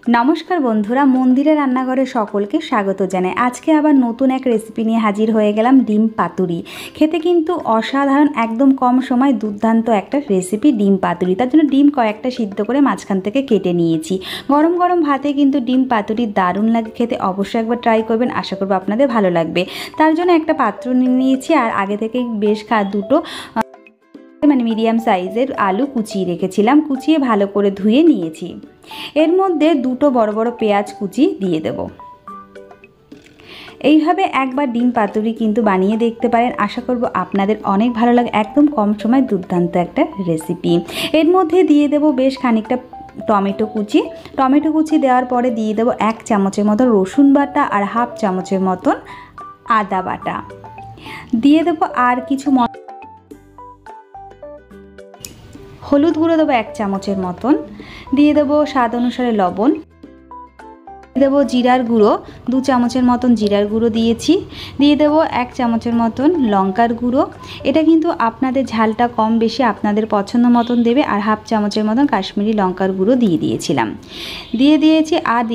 नमस्कार बंधुरा मंदिरे रान्नाघरे सकलके स्वागत जानाई। आज के आबार नतून एक रेसिपि निये हाजिर हये गेलाम। डिम पातुरी खेते किन्तु असाधारण एकदम कम समय दुर्दान्त एक रेसिपि डिम पातुरी। तार जोन्नो डिम कयेकटा सिद्ध करे माझखान थेके केटे नियेछि। गरम गरम भाते किन्तु डिम पातुरी दारुण लागे खेते, अवश्यई एकबार ट्राई करबेन, आशा करब आपनादेर भालो लागबे। तार जोन्नो एकटा पात्र निये नियेछि आर आगे थेकेई बेश दुटो মানে মিডিয়াম সাইজের আলু কুচিয়ে রেখেছিলাম, কুচিয়ে ভালো করে ধুয়ে নিয়েছি। এর মধ্যে দুটো বড় বড় পেঁয়াজ কুচি দিয়ে দেব। এইভাবে একবার ডিম পাতুরি কিন্তু বানিয়ে দেখতে পারেন, আশা করব আপনাদের অনেক ভালো লাগে। একদম কম সময় দুর্দান্ত একটা রেসিপি। এর মধ্যে দিয়ে দেব বেশ খানিকটা টমেটো কুচি দেওয়ার পরে দিয়ে দেব 1 চামচের মতো রসুন বাটা আর হাফ চামচের মতন আদা বাটা দিয়ে দেব। আর কিছু হলুদ গুঁড়ো দেবো 1 চামচের মতন, দিয়ে দেবো স্বাদ অনুসারে লবণ, দিয়ে দেবো জিরার গুঁড়ো 2 চামচের মতন জিরার গুঁড়ো দিয়েছি, দিয়ে দেবো 1 চামচের মতন লঙ্কার গুঁড়ো। এটা কিন্তু আপনাদের ঝালটা কম বেশি আপনাদের পছন্দ মতন দেবে। আর হাফ চামচের মতন কাশ্মীরি লঙ্কার গুঁড়ো দিয়ে দিয়েছিলাম, দিয়ে দিয়েছি। আর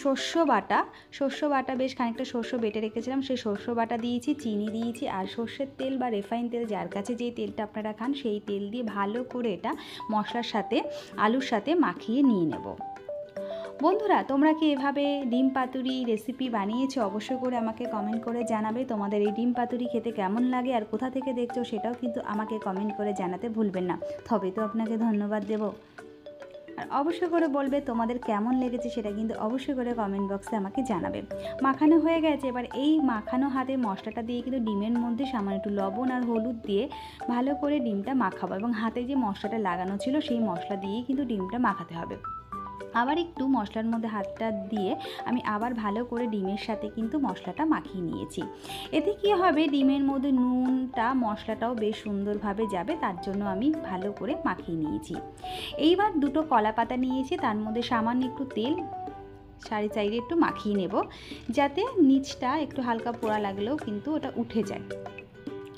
শস্য বাটা বেশ খানিকটা শস্য বেটে রেখেছিলাম, সেই শস্য বাটা দিয়েছি, চিনি দিয়েছি আর সর্ষের তেল বা রিফাইন তেল, যার কাছে যেই তেলটা আপনারা খান সেই তেল দিয়ে ভালো করে এটা মশলার সাথে আলুর সাথে মাখিয়ে নিয়ে নেব। বন্ধুরা, তোমরা কি এভাবে ডিম পাতুরি রেসিপি বানিয়েছো? অবশ্যই করে আমাকে কমেন্ট করে জানাবে তোমাদের এই ডিম পাতুরি খেতে কেমন লাগে, আর কোথা থেকে দেখছো সেটাও কিন্তু আমাকে কমেন্ট করে জানাতে ভুলবেন না, তবে তো আপনাকে ধন্যবাদ দেব। আর অবশ্যই করে বলবে তোমাদের কেমন লেগেছে, সেটা কিন্তু অবশ্যই করে কমেন্ট বক্সে আমাকে জানাবে। মাখানো হয়ে গেছে, এবার এই মাখানো হাতে মশলাটা দিয়ে কিন্তু ডিমের মধ্যে সামান্য একটু লবণ আর হলুদ দিয়ে ভালো করে ডিমটা মাখাবো, এবং হাতে যে মশলাটা লাগানো ছিল সেই মশলা দিয়েই কিন্তু ডিমটা মাখাতে হবে। আবার একটু মশলার মধ্যে হাতটা দিয়ে আমি আবার ভালো করে ডিমের সাথে কিন্তু মশলাটা মাখিয়ে নিয়েছি। এতে কি হবে, ডিমের মধ্যে নুনটা মশলাটাও বেশ সুন্দরভাবে যাবে, তার জন্য আমি ভালো করে মাখিয়ে নিয়েছি। এইবার দুটো কলা পাতা নিয়েছি, তার মধ্যে সামান্য একটু তেল সাইডে একটু মাখিয়ে নেব, যাতে নিচটা একটু হালকা পোড়া লাগলেও কিন্তু ওটা উঠে যায়।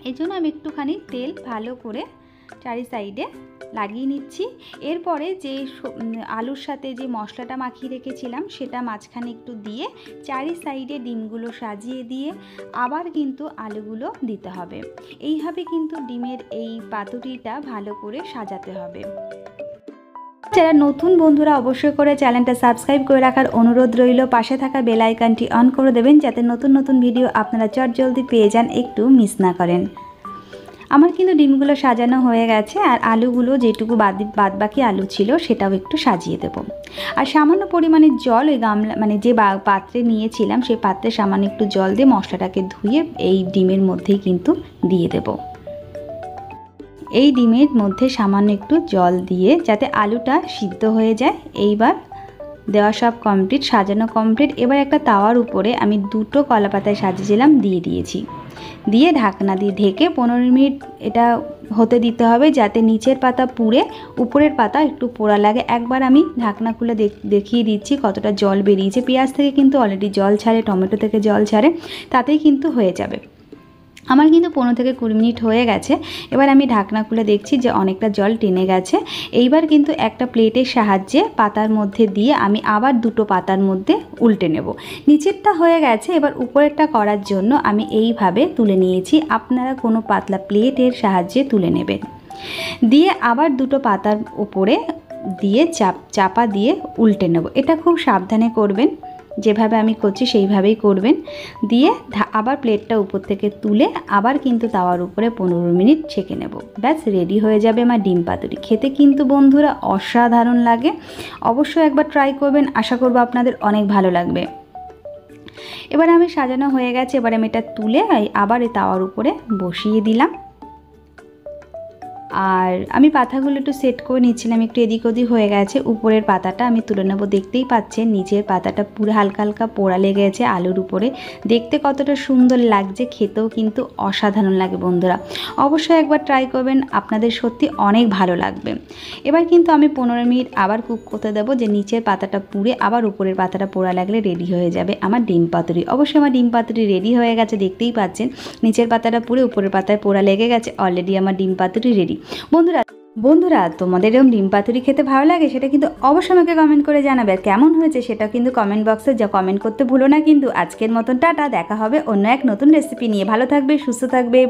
এই জন্য আমি একটুখানি তেল ভালো করে চারি সাইডে লাগিয়ে নিচ্ছি। এরপরে যে আলুর সাথে যে মশলাটা মাখিয়ে রেখেছিলাম সেটা মাঝখানে একটু দিয়ে চারি সাইডে ডিমগুলো সাজিয়ে দিয়ে আবার কিন্তু আলুগুলো দিতে হবে। এইভাবে কিন্তু ডিমের এই পাতুরিটা ভালো করে সাজাতে হবে। যারা নতুন বন্ধুরা অবশ্যই করে চ্যানেলটা সাবস্ক্রাইব করে রাখার অনুরোধ রইল, পাশে থাকা বেল আইকনটি অন করে দেবেন যাতে নতুন নতুন ভিডিও আপনারা চটজলদি পেয়ে যান, একটু মিস না করেন। আমার কিন্তু ডিমগুলো সাজানো হয়ে গেছে, আর আলুগুলো যেটুকু বাদ বাকি আলু ছিল সেটাও একটু সাজিয়ে দেব। আর সামান্য পরিমাণে জল ওই গামলা যে পাত্রে নিয়েছিলাম সেই পাত্রে সামান্য একটু জল দিয়ে মশলাটাকে ধুয়ে এই ডিমের মধ্যেই কিন্তু দিয়ে দেব। এই ডিমের মধ্যে সামান্য একটু জল দিয়ে যাতে আলুটা সিদ্ধ হয়ে যায়। এইবার দেওয়া সব কমপ্লিট, সাজানো কমপ্লিট। এবার একটা তাওয়ার উপরে আমি দুটো কলা পাতায় সাজিয়েছিলাম দিয়ে দিয়েছি, দিয়ে ঢাকনা দিয়ে ঢেকে 15 মিনিট এটা হতে দিতে হবে, যাতে নিচের পাতা পুড়ে উপরের পাতা একটু পোড়া লাগে। একবার আমি ঢাকনা খুলে দেখিয়ে দিচ্ছি কতটা জল বেরিয়েছে। পেঁয়াজ থেকে কিন্তু অলরেডি জল ছাড়ে, টমেটো থেকে জল ছাড়ে, তাতেই কিন্তু হয়ে যাবে। আমার কিন্তু 15 থেকে 20 মিনিট হয়ে গেছে। এবার আমি ঢাকনা খুলে দেখছি যে অনেকটা জল টেনে গেছে। এইবার কিন্তু একটা প্লেটের সাহায্যে পাতার মধ্যে দিয়ে আমি আবার দুটো পাতার মধ্যে উল্টে নেব। নিচেরটা হয়ে গেছে, এবার উপরেরটা করার জন্য আমি এইভাবে তুলে নিয়েছি। আপনারা কোনো পাতলা প্লেটের সাহায্যে তুলে নেবেন, দিয়ে আবার দুটো পাতার উপরে দিয়ে চাপা দিয়ে উল্টে নেব। এটা খুব সাবধানে করবেন, যেভাবে আমি করছি সেইভাবেই করবেন। দিয়ে আবার প্লেটটা উপর থেকে তুলে আবার কিন্তু তাওয়ার উপরে 15 মিনিট ছেঁকে নেব। ব্যাস রেডি হয়ে যাবে আমার ডিম পাতুরি। খেতে কিন্তু বন্ধুরা অসাধারণ লাগে, অবশ্যই একবার ট্রাই করবেন, আশা করব আপনাদের অনেক ভালো লাগবে। এবার আমি সাজানো হয়ে গেছে, এবার আমি এটা তুলে আবার এই তাওয়ার উপরে বসিয়ে দিলাম। আর আমি পাতাগুলো একটু সেট করে নিচ্ছিলাম, একটু এদিক ওদিক হয়ে গেছে। উপরের পাতাটা আমি তুলে নেব। দেখতেই পাচ্ছেন নিচের পাতাটা পুরো হালকা হালকা পোড়া লেগে গেছে আলুর উপরে। দেখতে কতটা সুন্দর লাগছে, খেতেও কিন্তু অসাধারণ লাগে। বন্ধুরা অবশ্যই একবার ট্রাই করবেন, আপনাদের সত্যি অনেক ভালো লাগবে। এবার কিন্তু আমি 15 মিনিট আবার কুক করতে দেবো, যে নিচের পাতাটা পুড়ে আবার উপরের পাতাটা পোড়া লাগলে রেডি হয়ে যাবে আমার ডিম পাতুরি। অবশ্যই আমার ডিম পাতুরি রেডি হয়ে গেছে, দেখতেই পাচ্ছেন নিচের পাতাটা পুড়ে উপরের পাতায় পোড়া লেগে গেছে। অলরেডি আমার ডিম পাতুরি রেডি। বন্ধুরা বন্ধুরা, তোমাদের এরকম ডিম পাতুরি খেতে ভালো লাগে সেটা কিন্তু অবশ্যই আমাকে কমেন্ট করে জানাবে, আর কেমন হয়েছে সেটা কিন্তু কমেন্ট বক্সে কমেন্ট করতে ভুলো না কিন্তু। আজকের মতন টাটা, দেখা হবে অন্য এক নতুন রেসিপি নিয়ে। ভালো থাকবে, সুস্থ থাকবে।